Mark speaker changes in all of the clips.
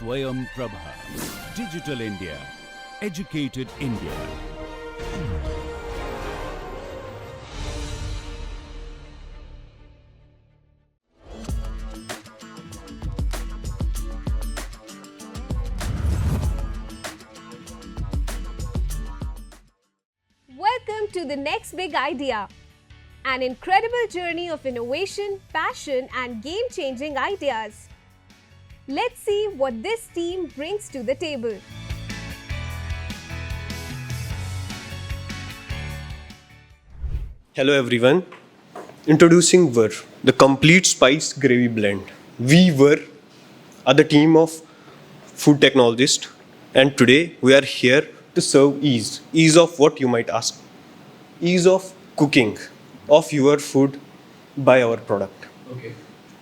Speaker 1: Swayam Prabha. Digital India. Educated India.
Speaker 2: Welcome to the next big idea. An incredible journey of innovation, passion, and game-changing ideas. Let's see what this team brings to the table.
Speaker 3: Hello everyone. Introducing Ver, the complete spice gravy blend. We are the team of food technologists, and today we are here to serve ease. Ease of what, you might ask? Ease of cooking of your food by our product.
Speaker 4: Okay.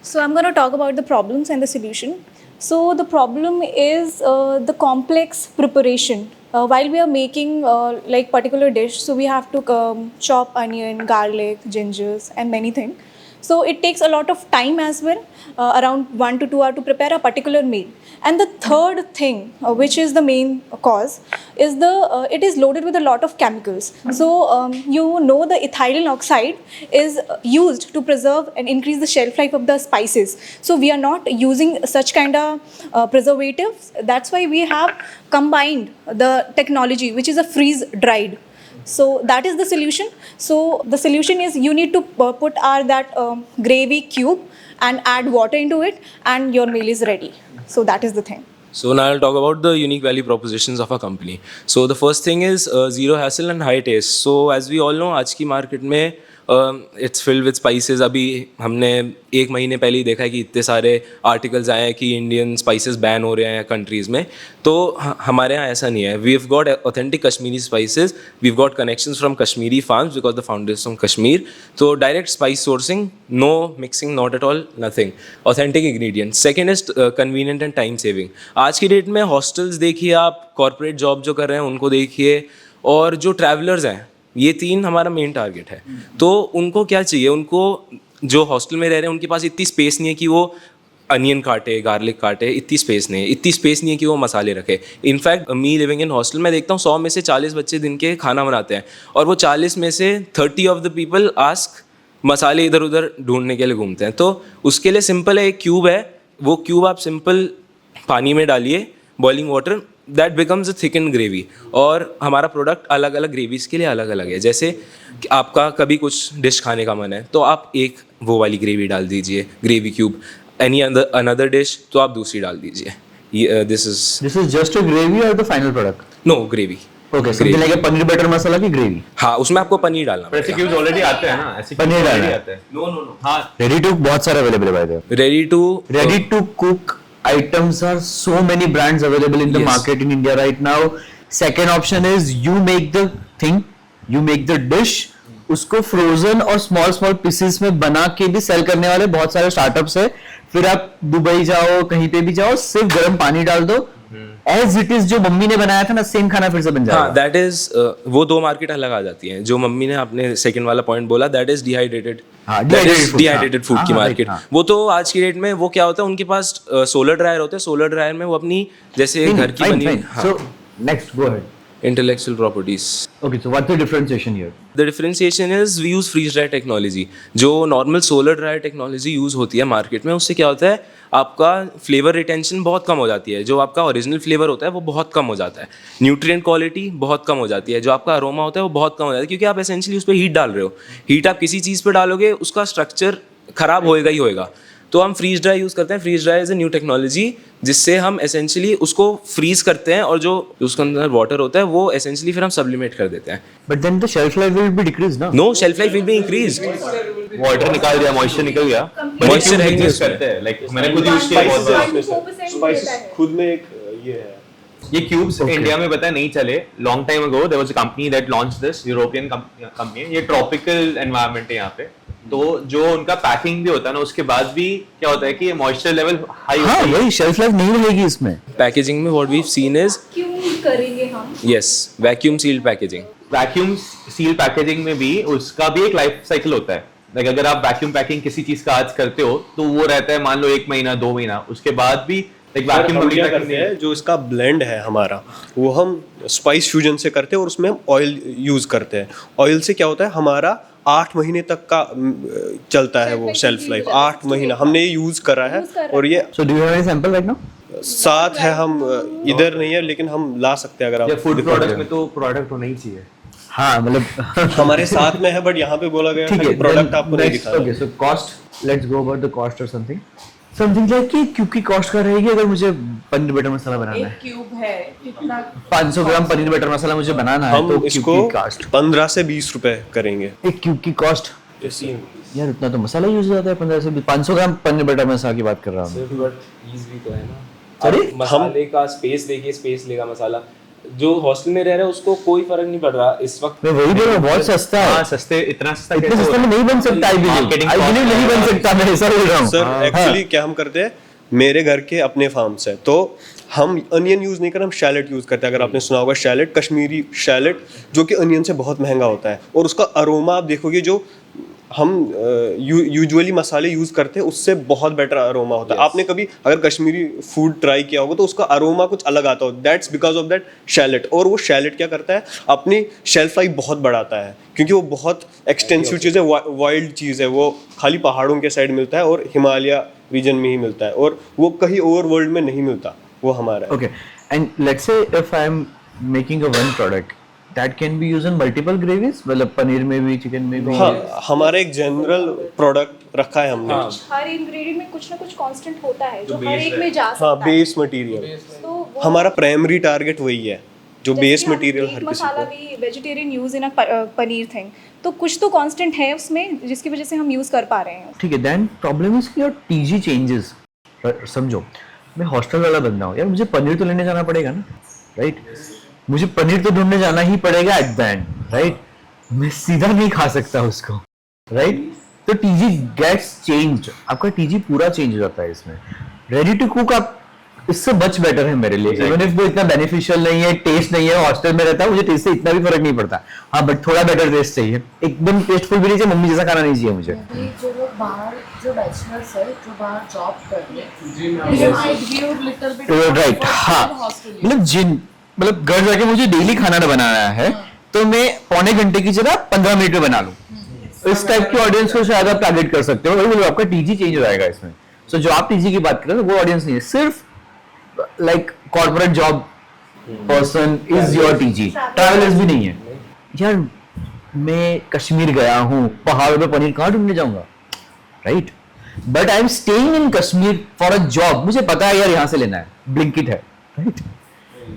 Speaker 4: So I'm going to talk about the problems and the solution. So the problem is the complex preparation. While we are making like particular dish, so we have to chop onion, garlic, gingers, and many things. So it takes a lot of time as well, around 1 to 2 hours to prepare a particular meal. And the third thing, which is the main cause, is it is loaded with a lot of chemicals. So the ethylene oxide is used to preserve and increase the shelf life of the spices. So we are not using such kind of preservatives. That's why we have combined the technology, which is a freeze dried. So that is the solution. So the solution is you need to put that gravy cube and add water into it, and your meal is ready. So that is the thing.
Speaker 5: So now I'll talk about the unique value propositions of our company. So the first thing is zero hassle and high taste. So as we all know, आज की market में it's filled with spices. अभी हमने 1 महीने पहले ही देखा है कि इतने सारे आर्टिकल्स आए हैं कि इंडियन स्पाइसेस बैन हो रहे हैं कंट्रीज़ में. तो हमारे यहाँ ऐसा नहीं है. We have got authentic Kashmiri spices. We have got connections from Kashmiri farms because the founders from Kashmir. तो direct spice sourcing, no mixing, not at all, nothing. Authentic ingredients. Second is convenient and time saving. आज की date में hostels देखिए आप, corporate job जो कर रहे हैं उनको देखिए, और जो ट्रैवलर्स हैं, ये 3 हमारा मेन टारगेट है. तो उनको क्या चाहिए? उनको जो हॉस्टल में रह रहे हैं उनके पास इतनी स्पेस नहीं है कि वो अनियन काटे, गार्लिक काटे. इतनी स्पेस नहीं है. इतनी स्पेस नहीं है कि वो मसाले रखे. In fact me living in hostel में देखता हूँ 100 में से 40 बच्चे दिन के खाना बनाते हैं, और वो 40 में से 30 ऑफ द पीपल आस्क मसाले इधर उधर ढूंढने के लिए घूमते हैं. तो उसके लिए सिंपल है, एक क्यूब है. वो क्यूब आप सिंपल पानी में डालिए, boiling water, that becomes a thicken gravy. और हमारा प्रोडक्ट अलग अलग ग्रेवीज़ के लिए अलग अलग है. जैसे आपका कभी कुछ डिश खाने का मन है तो आप एक वो वाली ग्रेवी डाल दीजिए, gravy cube. Any another dish तो आप दूसरी डाल दीजिए. This is
Speaker 6: just a gravy और the final product?
Speaker 5: No, gravy.
Speaker 6: Okay, something like paneer butter masala की ग्रेवी.
Speaker 5: हाँ, उसमें आपको पनीर डालना
Speaker 7: ऐसे क्यूब्स ऑलरेडी आते हैं ना, ऐसे
Speaker 6: पनीर
Speaker 7: ऑलरेडी
Speaker 6: डालना
Speaker 7: आते हैं.
Speaker 5: नो.
Speaker 7: हाँ,
Speaker 6: रेडी टू बहुत सारे अवेलेबल है भाई.
Speaker 5: Ready to
Speaker 6: cook items are so many brands available in the
Speaker 5: Yes.
Speaker 6: market in India right now. Second option is you make the thing, you make the dish. उसको frozen और small pieces में बना के भी cell करने वाले बहुत सारे स्टार्टअप्स है. फिर आप दुबई जाओ, कहीं पे भी जाओ, सिर्फ गर्म पानी डाल दो, एज इट इज जो मम्मी ने बनाया था ना, सेम खाना फिर से बन जाएगा.
Speaker 5: हाँ, दैट इज वो 2 मार्केट अलग आ जाती हैं. जो मम्मी ने आपने सेकंड वाला पॉइंट बोला, that is dehydrated. Dehydrated food की मार्केट. वो तो आज की डेट में वो क्या होता है, उनके पास सोलर ड्रायर होते हैं. सोलर ड्रायर में वो अपनी जैसे घर की बनी.
Speaker 6: So next, go ahead.
Speaker 5: Intellectual properties.
Speaker 6: Okay, so what's the differentiation here?
Speaker 5: The differentiation is we use freeze dry technology. जो normal solar dryer technology use होती है मार्केट में, उससे क्या होता है, आपका फ्लेवर रिटेंशन बहुत कम हो जाती है. जो आपका ओरिजिनल फ्लेवर होता है वो बहुत कम हो जाता है. न्यूट्रिएंट क्वालिटी बहुत कम हो जाती है. जो आपका अरोमा होता है वो बहुत कम हो जाता है, क्योंकि आप एसेंशियली उस पर हीट डाल रहे हो. हीट आप किसी चीज़ पर डालोगे, उसका स्ट्रक्चर खराब होएगा ही होएगा. तो हम फ्रीज ड्राई यूज़ करते हैं. Freeze dry is a new technology जिससे हम एसेंशियली उसको फ्रीज करते हैं, और जो उसके अंदर वाटर होता है वो एसेंशियली फिर हम सब्लिमेट कर देते हैं.
Speaker 6: But then the shelf life will be decreased, ना?
Speaker 5: No, shelf life will be increased.
Speaker 7: Water निकाल दिया, मॉइस्चर निकल गया.
Speaker 5: Moisture है
Speaker 7: यूज करते हैं, लाइक मैंने खुद यूज किया बहुत बार.
Speaker 3: स्पाइसेस खुद में एक ये है.
Speaker 7: ये क्यूब्स इंडिया में पता है नहीं चले. Long time ago there was a company that launched this, European company. ये ट्रॉपिकल एनवायरनमेंट है यहाँ पे. तो जो उनका पैकिंग भी होता है ना, उसके बाद भी क्या होता है कि मॉइस्चर लेवल हाई होता है.
Speaker 6: वही शेल्फ लाइफ नहीं रहेगी इसमें.
Speaker 5: पैकेजिंग में what we have seen is
Speaker 4: क्यों करेंगे हम?
Speaker 5: Yes, vacuum sealed packaging.
Speaker 7: Vacuum seal packaging में भी उसका भी एक लाइफ साइकिल होता है. लाइक अगर आप वैक्यूम पैकिंग किसी चीज का आज करते हो तो वो रहता है मान लो 1 महीना 2 महीना. उसके बाद भी लाइक वैक्यूम
Speaker 3: हम क्या
Speaker 7: वगैरह
Speaker 3: करते हैं, जो इसका ब्लेंड है हमारा, वो हम स्पाइस फ्यूजन से करते हैं और उसमें हम ऑयल यूज़ करते हैं। ऑयल से क्या होता है, हमारा 8 महीने तक का चलता है वो शेल्फ लाइफ, 8 महीना हमने ये यूज़ करा है। और ये
Speaker 6: So do you have any sample right now?
Speaker 3: साथ है, हम इधर नहीं है लेकिन हम ला सकते हैं अगर
Speaker 7: या
Speaker 3: आप
Speaker 7: फूड प्रोडक्ट में तो प्रोडक्ट होना ही चाहिए।
Speaker 6: हाँ मतलब
Speaker 3: हमारे साथ में है, बट यहाँ पे बोला गया
Speaker 6: ठीक
Speaker 3: था
Speaker 6: है
Speaker 3: कि प्रोडक्ट आपको नहीं दिखाना।
Speaker 6: Okay so cost, let's go about the cost और समथिंग लाइक कि क्योंकि कॉस्ट का रहेगी अगर मुझे पनीर बटर मसाला बनाना है,
Speaker 8: क्यूब है कितना
Speaker 6: 500 ग्राम पनीर बटर मसाला मुझे बनाना है, तो
Speaker 3: हम इसको
Speaker 6: क्यूब की कॉस्ट
Speaker 3: 15 से 20 रुपए करेंगे।
Speaker 6: एक क्यूब की कॉस्ट, यार उतना तो मसाला यूज हो जाता है। 15 से 500 ग्राम पनीर बटर मसाला की बात कर रहा हूँ।
Speaker 5: बट ईज भी तो है ना।
Speaker 6: Sorry?
Speaker 5: अब मसाले का स्पेस देखिए, स्पेस लेगा मसाला। जो हॉस्टल में रह रहा है उसको कोई फर्क नहीं पड़ रहा इस वक्त।
Speaker 6: मैं वही बोल रहा हूँ, बहुत सस्ता है।
Speaker 7: हाँ सस्ते, इतना सस्ता
Speaker 6: इतने
Speaker 7: कैसे
Speaker 6: सस्ते में
Speaker 7: हो?
Speaker 6: नहीं बन सकता। आई
Speaker 7: Marketing
Speaker 6: बिलीव नहीं बन सकता, मैं ऐसा बोल रहा हूँ।
Speaker 3: सर एक्चुअली क्या हम करते हैं, मेरे घर के अपने फार्म्स है तो हम अनियन यूज़ नहीं करते, हम शैलेट यूज़ करते हैं। अगर आपने सुना होगा शैलेट, कश्मीरी शैलेट, जो कि अनियन से बहुत महंगा होता है, और उसका अरोमा आप देखोगे जो हम यूजुअली मसाले यूज़ करते हैं उससे बहुत बेटर अरोमा होता है। आपने कभी अगर कश्मीरी फूड ट्राई किया होगा तो उसका अरोमा कुछ अलग आता हो, that's because of that chalet. और वो शैलेट क्या करता है, अपनी शेल्फ लाइफ बहुत बढ़ाता है, क्योंकि वो बहुत एक्सटेंसिव चीज़ है, वाइल्ड चीज़ है, वो खाली पहाड़ों के साइड मिलता है और हिमालय रीजन में ही मिलता है, और वो कहीं और वर्ल्ड में नहीं मिलता, वो हमारा है।
Speaker 6: Okay, and let's say if I'm making a one product that can be used in multiple gravies, मतलब पनीर में भी, चिकन में भी।
Speaker 3: हाँ, हमारा एक जनरल प्रोडक्ट रखा है हमने।
Speaker 4: हर इंग्रेडिएंट में कुछ ना कुछ कांस्टेंट होता है जो हर एक में जा सकता
Speaker 3: हाँ,
Speaker 4: है।
Speaker 3: बेस मटेरियल
Speaker 4: तो वो
Speaker 3: हमारा प्राइमरी टारगेट वही है, जो
Speaker 4: जैसे
Speaker 3: बेस
Speaker 4: कि हम
Speaker 3: मटेरियल
Speaker 4: एक
Speaker 3: हर किसी
Speaker 4: मसाला
Speaker 3: को।
Speaker 4: भी vegetarian use in paneer thing, तो कुछ तो कांस्टेंट है उसमें जिसकी वजह से हम यूज कर पा रहे हैं।
Speaker 6: ठीक है, देन प्रॉब्लम इज कि योर टीजी चेंजेस। समझो, मैं हॉस्टल वाला बंदा हूँ यार, मुझे पनीर तो लेने जाना पड़ेगा ना, राइट? मुझे पनीर तो ढूंढने जाना ही पड़ेगा एट द एंड, राइट? मैं सीधा नहीं खा सकता उसको, राइट? तो टीजी गेट्स चेंज्ड, आपका टीजी पूरा चेंज हो जाता है इसमें। रेडी टू कुक आप इससे मच बेटर है मेरे लिए, इवन इफ वो इतना बेनिफिशियल नहीं है, टेस्ट नहीं है, हॉस्टल में रहता है, मुझे टेस्ट से इतना भी फर्क नहीं पड़ता। हाँ, बट थोड़ा बेटर टेस्ट चाहिए, एकदम टेस्टफुल भी नहीं चाहिए, मम्मी जैसा खाना नहीं चाहिए मुझे।
Speaker 8: अभी जो लोग बाहर, जो बैचलर्स है जो बाहर जॉब कर रहे हैं,
Speaker 6: राइट, हाँ, मतलब घर जाके मुझे डेली खाना बनाना है, तो मैं पौने घंटे की जगह 15 मिनट में बना लूं। इस टाइप की ऑडियंस को शायद आप टारगेट कर सकते हो, वही बोलो, आपका टीजी चेंज हो जाएगा इसमें। सो जो आप टीजी की बात कर रहे हो वो ऑडियंस नहीं है, सिर्फ like corporate job person is your TG, travellers भी नहीं है। यार मैं कश्मीर गया हूँ, पहाड़ों में पनीर कहाँ ढूंढने जाऊंगा, right? But I am staying in Kashmir for a job, मुझे पता है यार यहाँ से लेना है, ब्लिंकिट है, राइट?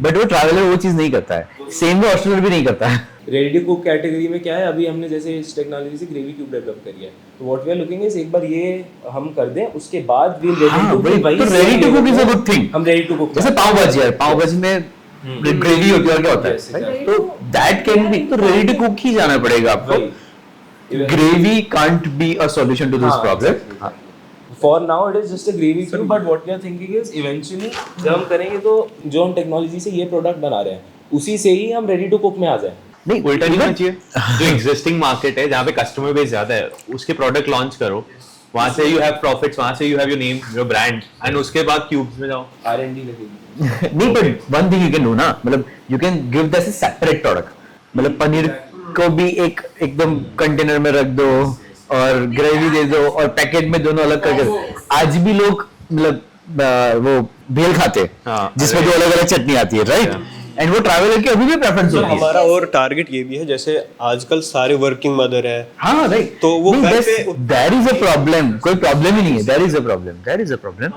Speaker 6: बट वो ट्रैवलर वो चीज नहीं करता है, सेम वो हॉस्टलर भी नहीं करता है।
Speaker 5: रेडी टू कुक कैटेगरी में क्या है, अभी हमने जैसे इस टेक्नोलॉजी से ग्रेवी क्यूब डेवलप करी है, तो what we are looking is एक बार ये हम कर दें, उसके बाद वी रेडी
Speaker 6: हाँ,
Speaker 5: टू कुक।
Speaker 6: वही तो ready to cook is a good thing.
Speaker 5: हम रेडी टू कुक
Speaker 6: जैसे पाव भाजी है, पाव भाजी में ग्रेवी होती है और क्या होता
Speaker 5: Yes,
Speaker 6: है,
Speaker 5: exactly.
Speaker 6: तो दैट कैन बी, तो रेडी टू कुक ही जाना पड़ेगा आपको। Gravy can't be a solution to this problem.
Speaker 5: For now it is just a gravy cube, but what we are thinking is eventually जब हम करेंगे तो जो हम टेक्नोलॉजी से ये प्रोडक्ट बना रहे हैं उसी से ही हम रेडी टू कुक में आ जाए।
Speaker 6: नहीं,
Speaker 7: उल्टा नहीं होना चाहिए। जो एग्जिस्टिंग मार्केट है जहाँ पे कस्टमर बेस ज्यादा है, उसके प्रोडक्ट लॉन्च करो, वहां से यू हैव प्रॉफिट्स, वहां से you have your name, your brand, and उसके बाद क्यूब्स में जाओ।
Speaker 5: R&D लगेगी।
Speaker 6: नहीं, but one thing you can do ना, मतलब you can give this a separate product, मतलब पनीर को भी एक एकदम कंटेनर में रख दो और ग्रेवी दे दो और पैकेट में दोनों अलग करके। आज भी लोग मतलब वो भेल खाते हैं,
Speaker 7: हाँ,
Speaker 6: जिसमें दो अलग अलग चटनी आती है, राइट? एंड वो ट्रैवलर की अभी भी प्रेफरेंस होती है।
Speaker 3: हमारा और टारगेट ये भी है, जैसे आजकल सारे वर्किंग मदर है,
Speaker 6: हाँ, राइट,
Speaker 3: तो वो घर पे
Speaker 6: देयर इज अ प्रॉब्लम, कोई प्रॉब्लम ही नहीं है, there is a problem,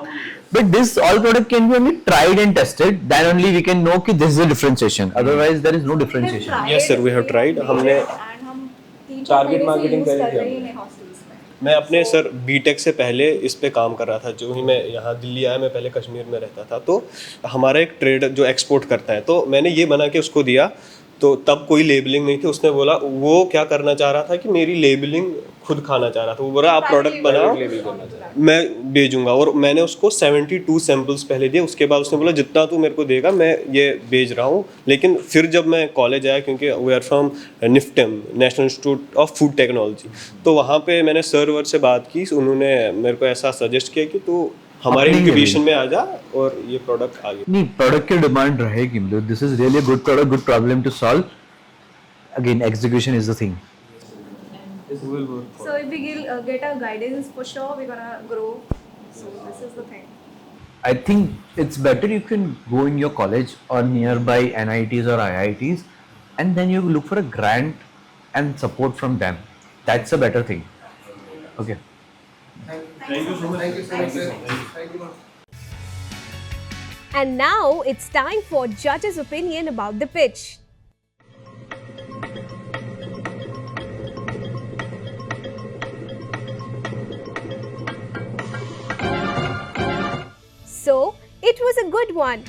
Speaker 6: but this all product can be only tried and tested, then only we can know कि this is a differentiation, otherwise there is no differentiation.
Speaker 3: Yes, sir, we have tried. हमने
Speaker 5: Target marketing करी थी हमने।
Speaker 3: मैं अपने sir BTech से पहले इस पे काम कर रहा था, जो ही मैं यहाँ दिल्ली आया, मैं पहले कश्मीर में रहता था, तो हमारा एक ट्रेडर जो एक्सपोर्ट करता है, तो मैंने ये बना के उसको दिया, तो तब कोई लेबलिंग नहीं थी। उसने बोला, वो क्या करना चाह रहा था कि मेरी लेबलिंग खुद खाना चाह रहा था। वो बोला आप प्रोडक्ट बनाओ, मैं भेजूंगा, और मैंने उसको 72 सैंपल्स पहले दिए। उसके बाद उसने बोला जितना तू मेरे को देगा मैं ये भेज रहा हूँ। लेकिन फिर जब मैं कॉलेज आया, क्योंकि we are from NIFTEM, National Institute of Food Technology, तो वहाँ पे मैंने सर वर से बात की, उन्होंने मेरे को ऐसा सजेस्ट किया कि तू हमारे
Speaker 6: अपने लिए
Speaker 3: इंक्यूबेशन
Speaker 6: भी।
Speaker 3: में आ जा और ये प्रोडक्ट आगे।
Speaker 6: नहीं, प्रोडक्ट की डिमांड रहेगी, मतलब this is really good product, good problem to solve. Again execution is the thing.
Speaker 4: So if we get our guidance, for sure we're gonna grow. So this is the thing.
Speaker 6: I think it's better you can go in your college or nearby NITs or IITs, and then you look for a grant and support from them. That's a better thing. Okay.
Speaker 2: And now it's time for judges' opinion about the pitch. So, it was a good one.